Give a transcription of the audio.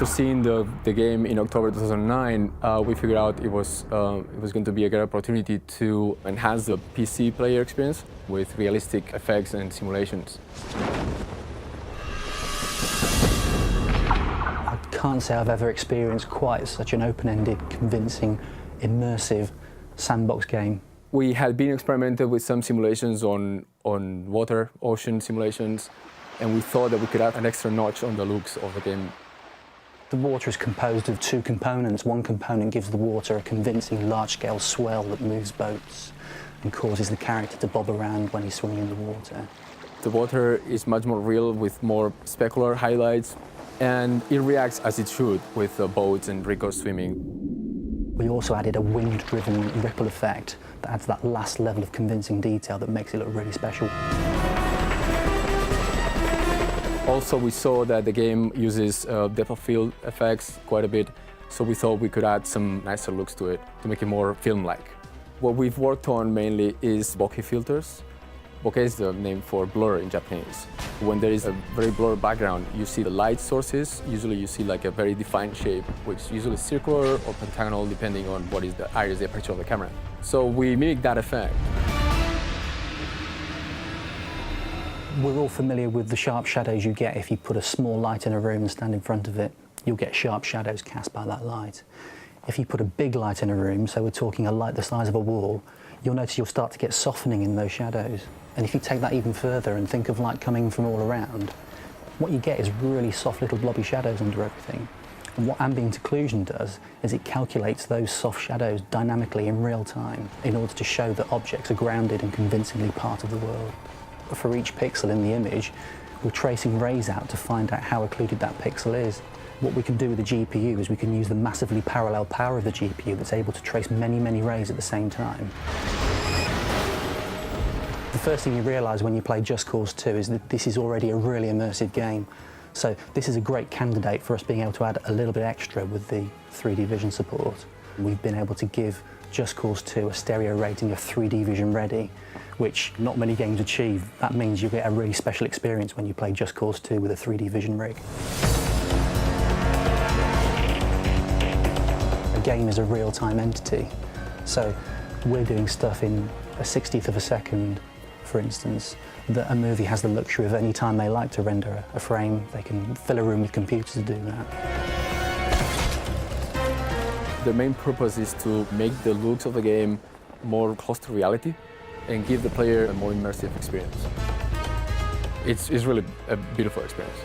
After seeing the game in October 2009, we figured out it was going to be a great opportunity to enhance the PC player experience with realistic effects and simulations. I can't say I've ever experienced quite such an open-ended, convincing, immersive sandbox game. We had been experimented with some simulations on water, ocean simulations, and we thought that we could add an extra notch on the looks of the game. The water is composed of two components. One component gives the water a convincing large-scale swell that moves boats and causes the character to bob around when he's swimming in the water. The water is much more real with more specular highlights, and it reacts as it should with the boats and Rico swimming. We also added a wind-driven ripple effect that adds that last level of convincing detail that makes it look really special. Also, we saw that the game uses depth of field effects quite a bit, so we thought we could add some nicer looks to it to make it more film-like. What we've worked on mainly is bokeh filters. Bokeh is the name for blur in Japanese. When there is a very blurred background, you see the light sources. Usually you see like a very defined shape, which is usually circular or pentagonal, depending on what is the iris aperture of the camera. So we mimic that effect. We're all familiar with the sharp shadows you get if you put a small light in a room and stand in front of it. You'll get sharp shadows cast by that light. If you put a big light in a room, so we're talking a light the size of a wall, you'll notice you'll start to get softening in those shadows. And if you take that even further and think of light coming from all around, what you get is really soft little blobby shadows under everything. And what ambient occlusion does is it calculates those soft shadows dynamically in real time in order to show that objects are grounded and convincingly part of the world. For each pixel in the image, we're tracing rays out to find out how occluded that pixel is. What we can do with the GPU is we can use the massively parallel power of the GPU that's able to trace many, many rays at the same time. The first thing you realise when you play Just Cause 2 is that this is already a really immersive game. So this is a great candidate for us being able to add a little bit extra with the 3D vision support. We've been able to give Just Cause 2 a stereo rating of 3D vision ready, which not many games achieve. That means you get a really special experience when you play Just Cause 2 with a 3D vision rig. A game is a real-time entity, so we're doing stuff in a 60th of a second, for instance, that a movie has the luxury of any time they like to render a frame. They can fill a room with computers to do that. The main purpose is to make the looks of the game more close to reality and give the player a more immersive experience. It's really a beautiful experience.